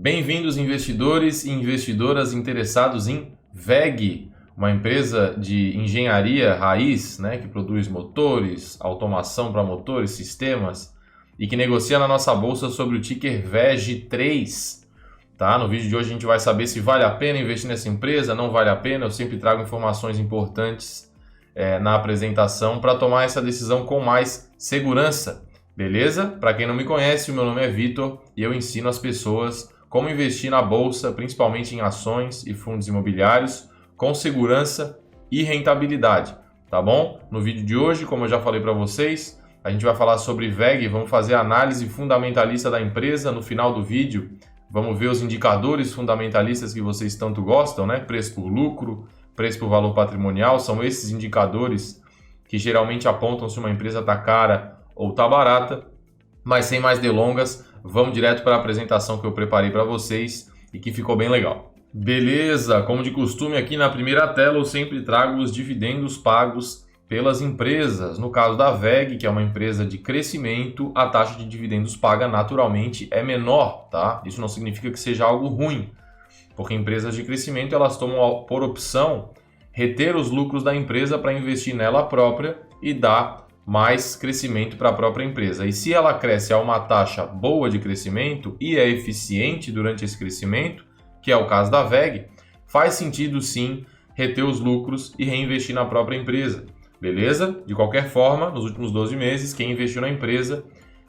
Bem-vindos investidores e investidoras interessados em WEG, uma empresa de engenharia raiz, que produz motores, automação para motores, sistemas e que negocia na nossa bolsa sobre o ticker VEG3. Tá? No vídeo de hoje a gente vai saber se vale a pena investir nessa empresa, não vale a pena. Eu sempre trago informações importantes na apresentação para tomar essa decisão com mais segurança. Beleza? Para quem não me conhece, o meu nome é Vitor e eu ensino as pessoas como investir na bolsa, principalmente em ações e fundos imobiliários, com segurança e rentabilidade, tá bom? No vídeo de hoje, como eu já falei para vocês, a gente vai falar sobre WEG, vamos fazer a análise fundamentalista da empresa. No final do vídeo, vamos ver os indicadores fundamentalistas que vocês tanto gostam, Preço por lucro, preço por valor patrimonial, são esses indicadores que geralmente apontam se uma empresa está cara ou está barata. Mas sem mais delongas, vamos direto para a apresentação que eu preparei para vocês e que ficou bem legal. Beleza, como de costume aqui na primeira tela eu sempre trago os dividendos pagos pelas empresas. No caso da WEG, que é uma empresa de crescimento, a taxa de dividendos paga naturalmente é menor, tá? Isso não significa que seja algo ruim, porque empresas de crescimento elas tomam por opção reter os lucros da empresa para investir nela própria e dar mais crescimento para a própria empresa. E se ela cresce a uma taxa boa de crescimento e é eficiente durante esse crescimento, que é o caso da WEG, faz sentido sim reter os lucros e reinvestir na própria empresa. Beleza? De qualquer forma, nos últimos 12 meses, quem investiu na empresa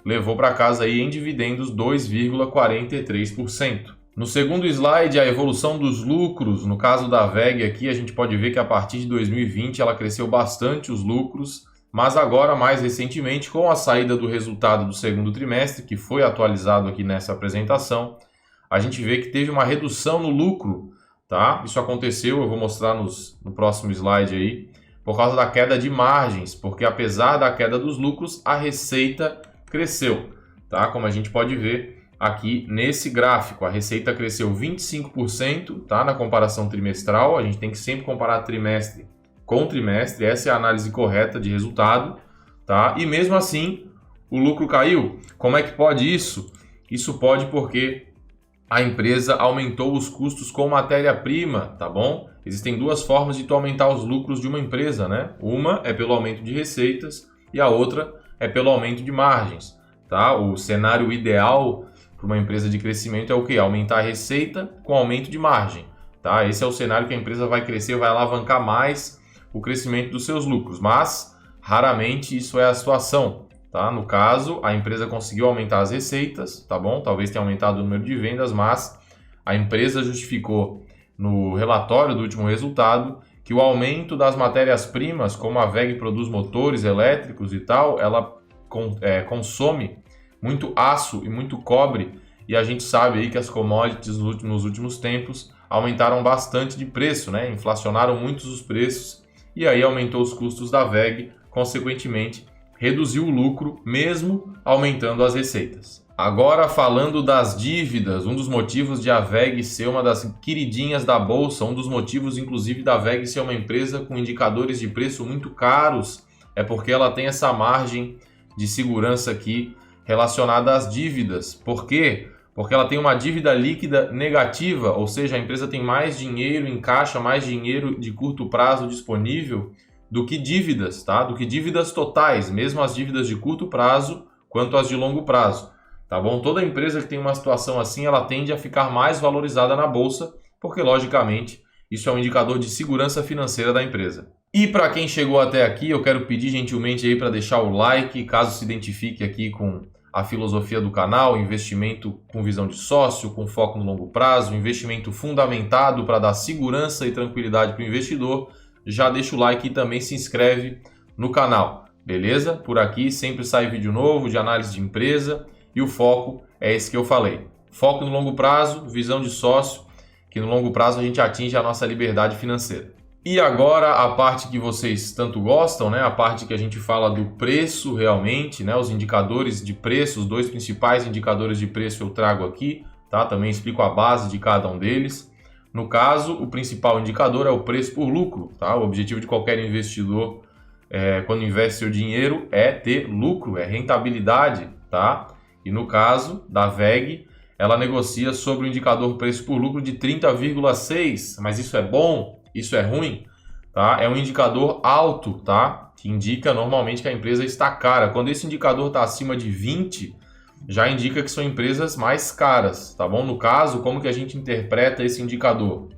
levou para casa aí em dividendos 2,43%. No segundo slide, a evolução dos lucros. No caso da WEG aqui, a gente pode ver que a partir de 2020 ela cresceu bastante os lucros, mas agora, mais recentemente, com a saída do resultado do segundo trimestre, que foi atualizado aqui nessa apresentação, a gente vê que teve uma redução no lucro, tá? Isso aconteceu, eu vou mostrar no próximo slide aí, por causa da queda de margens, porque apesar da queda dos lucros, a receita cresceu, tá? Como a gente pode ver aqui nesse gráfico, a receita cresceu 25%, tá? Na comparação trimestral, a gente tem que sempre comparar trimestre com trimestre, essa é a análise correta de resultado, tá? E mesmo assim, o lucro caiu. Como é que pode isso? Isso pode porque a empresa aumentou os custos com matéria-prima, tá bom? Existem duas formas de tu aumentar os lucros de uma empresa, Uma é pelo aumento de receitas e a outra é pelo aumento de margens, tá? O cenário ideal para uma empresa de crescimento é o quê? Aumentar a receita com aumento de margem, tá? Esse é o cenário que a empresa vai crescer, vai alavancar mais o crescimento dos seus lucros, mas raramente isso é a situação, tá? No caso, a empresa conseguiu aumentar as receitas, tá bom? Talvez tenha aumentado o número de vendas, mas a empresa justificou no relatório do último resultado que o aumento das matérias-primas, como a WEG produz motores elétricos e tal, ela consome muito aço e muito cobre, e a gente sabe aí que as commodities nos últimos tempos aumentaram bastante de preço, Inflacionaram muitos os preços, e aí aumentou os custos da WEG, consequentemente reduziu o lucro, mesmo aumentando as receitas. Agora falando das dívidas, um dos motivos de a WEG ser uma das queridinhas da bolsa, um dos motivos inclusive da WEG ser uma empresa com indicadores de preço muito caros, é porque ela tem essa margem de segurança aqui relacionada às dívidas. Por quê? Porque ela tem uma dívida líquida negativa, ou seja, a empresa tem mais dinheiro em caixa, mais dinheiro de curto prazo disponível do que dívidas, tá? Do que dívidas totais, mesmo as dívidas de curto prazo quanto as de longo prazo, tá bom? Toda empresa que tem uma situação assim, ela tende a ficar mais valorizada na bolsa, porque logicamente isso é um indicador de segurança financeira da empresa. E para quem chegou até aqui, eu quero pedir gentilmente aí para deixar o like, caso se identifique aqui com a filosofia do canal, investimento com visão de sócio, com foco no longo prazo, investimento fundamentado para dar segurança e tranquilidade para o investidor. Já deixa o like e também se inscreve no canal, beleza? Por aqui sempre sai vídeo novo de análise de empresa e o foco é esse que eu falei. Foco no longo prazo, visão de sócio, que no longo prazo a gente atinge a nossa liberdade financeira. E agora a parte que vocês tanto gostam, a parte que a gente fala do preço realmente, os indicadores de preço, os dois principais indicadores de preço eu trago aqui, tá? Também explico a base de cada um deles. No caso, o principal indicador é o preço por lucro, tá? O objetivo de qualquer investidor quando investe seu dinheiro é ter lucro, é rentabilidade, tá? E no caso da WEG, ela negocia sobre o indicador preço por lucro de 30,6, mas isso é bom? Isso é ruim? Tá? É um indicador alto, tá? Que indica normalmente que a empresa está cara. Quando esse indicador está acima de 20, já indica que são empresas mais caras, tá bom? No caso, como que a gente interpreta esse indicador?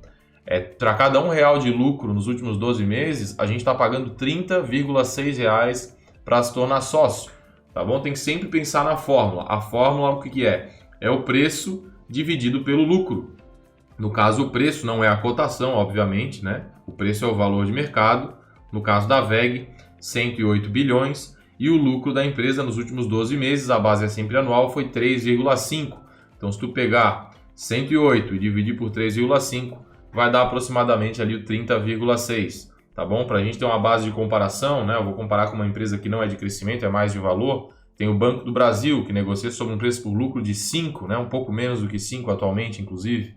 Para cada R$1 de lucro nos últimos 12 meses, a gente está pagando R$30,6 para se tornar sócio, tá bom? Tem que sempre pensar na fórmula. A fórmula, o que é? É o preço dividido pelo lucro. No caso, o preço não é a cotação, obviamente, né? O preço é o valor de mercado. No caso da WEG, 108 bilhões. E o lucro da empresa nos últimos 12 meses, a base é sempre anual, foi 3,5. Então, se tu pegar 108 e dividir por 3,5, vai dar aproximadamente ali o 30,6. Tá bom? Para a gente ter uma base de comparação, né? Eu vou comparar com uma empresa que não é de crescimento, é mais de valor. Tem o Banco do Brasil, que negocia sobre um preço por lucro de 5, né? Um pouco menos do que 5 atualmente, inclusive.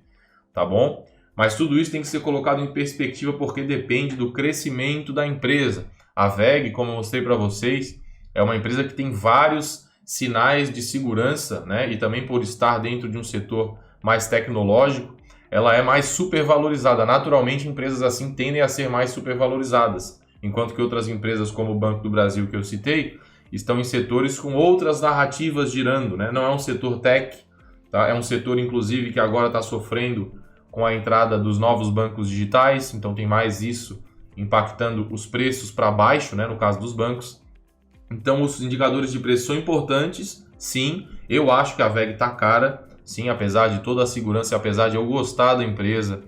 Tá bom? Mas tudo isso tem que ser colocado em perspectiva porque depende do crescimento da empresa. A WEG, como eu mostrei para vocês, é uma empresa que tem vários sinais de segurança, né? E também por estar dentro de um setor mais tecnológico, ela é mais supervalorizada. Naturalmente, empresas assim tendem a ser mais supervalorizadas, enquanto que outras empresas como o Banco do Brasil que eu citei, estão em setores com outras narrativas girando, né? Não é um setor tech, tá? É um setor, inclusive, que agora está sofrendo com a entrada dos novos bancos digitais, então tem mais isso impactando os preços para baixo, né? No caso dos bancos. Então, os indicadores de preço são importantes, sim. Eu acho que a WEG está cara, sim, apesar de toda a segurança e apesar de eu gostar da empresa,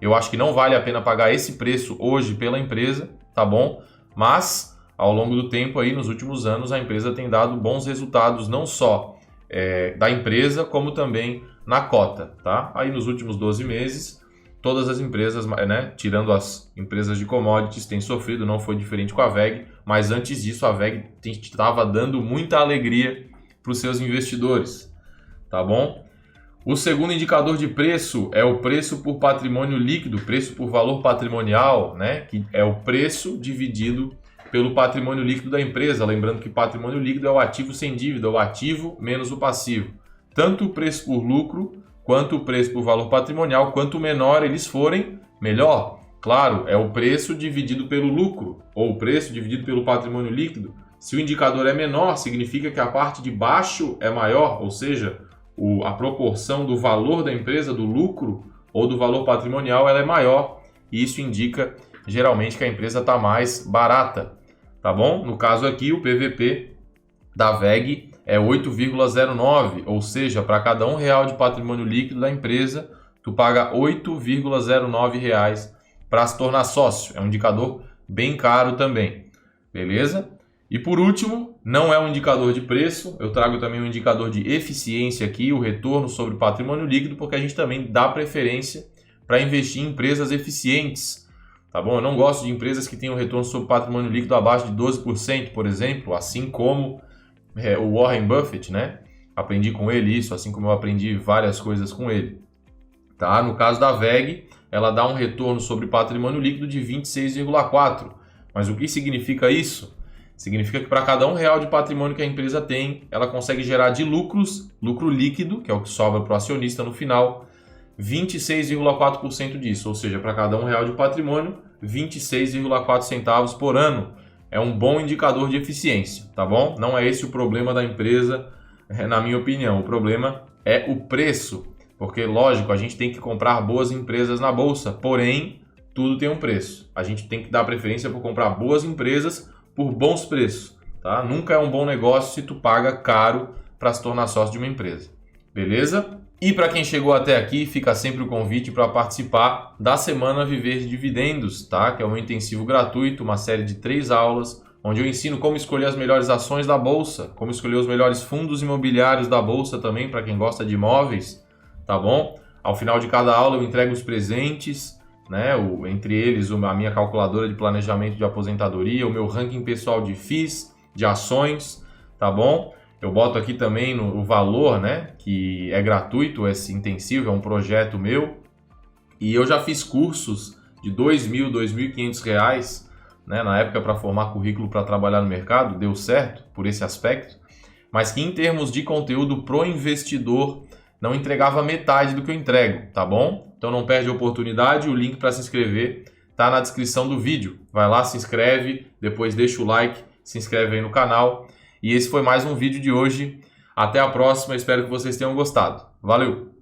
eu acho que não vale a pena pagar esse preço hoje pela empresa, tá bom? Mas ao longo do tempo, aí, nos últimos anos, a empresa tem dado bons resultados, não só da empresa, como também na cota. Tá? Aí nos últimos 12 meses, todas as empresas, né, tirando as empresas de commodities, têm sofrido, não foi diferente com a WEG, mas antes disso a WEG estava dando muita alegria para os seus investidores. Tá bom? O segundo indicador de preço é o preço por patrimônio líquido, preço por valor patrimonial, né, que é o preço dividido pelo patrimônio líquido da empresa. Lembrando que patrimônio líquido é o ativo sem dívida, o ativo menos o passivo. Tanto o preço por lucro, quanto o preço por valor patrimonial, quanto menor eles forem, melhor. Claro, é o preço dividido pelo lucro, ou o preço dividido pelo patrimônio líquido. Se o indicador é menor, significa que a parte de baixo é maior, ou seja, a proporção do valor da empresa, do lucro ou do valor patrimonial, ela é maior. E isso indica, geralmente, que a empresa está mais barata. Tá bom? No caso aqui, o PVP da WEG é 8,09, ou seja, para cada R$1 de patrimônio líquido da empresa, tu paga R$ 8,09 para se tornar sócio. É um indicador bem caro também, beleza? E por último, não é um indicador de preço, eu trago também um indicador de eficiência aqui, o retorno sobre patrimônio líquido, porque a gente também dá preferência para investir em empresas eficientes. Tá bom? Eu não gosto de empresas que tenham retorno sobre patrimônio líquido abaixo de 12%, por exemplo, assim como o Warren Buffett, né? Aprendi com ele isso, assim como eu aprendi várias coisas com ele. Tá? No caso da WEG, ela dá um retorno sobre patrimônio líquido de 26,4%. Mas o que significa isso? Significa que para cada R$1 de patrimônio que a empresa tem, ela consegue gerar de lucros, lucro líquido, que é o que sobra para o acionista no final, 26,4% disso, ou seja, para cada R$1 de patrimônio, 26,4 centavos por ano. É um bom indicador de eficiência, tá bom? Não é esse o problema da empresa, na minha opinião. O problema é o preço, porque, lógico, a gente tem que comprar boas empresas na bolsa, porém, tudo tem um preço. A gente tem que dar preferência por comprar boas empresas por bons preços, tá? Nunca é um bom negócio se tu paga caro para se tornar sócio de uma empresa, beleza? E para quem chegou até aqui, fica sempre o convite para participar da Semana Viver de Dividendos, tá? Que é um intensivo gratuito, uma série de 3 aulas, onde eu ensino como escolher as melhores ações da Bolsa, como escolher os melhores fundos imobiliários da Bolsa também, para quem gosta de imóveis, tá bom? Ao final de cada aula eu entrego os presentes, né? Entre eles a minha calculadora de planejamento de aposentadoria, o meu ranking pessoal de FIIs, de ações, tá bom? Eu boto aqui também o valor, né, que é gratuito, esse intensivo, é um projeto meu. E eu já fiz cursos de R$2.000, R$2.500, né, na época para formar currículo para trabalhar no mercado, deu certo por esse aspecto. Mas que em termos de conteúdo pro investidor, não entregava metade do que eu entrego, tá bom? Então não perde a oportunidade, o link para se inscrever tá na descrição do vídeo. Vai lá, se inscreve, depois deixa o like, se inscreve aí no canal. E esse foi mais um vídeo de hoje. Até a próxima, espero que vocês tenham gostado. Valeu!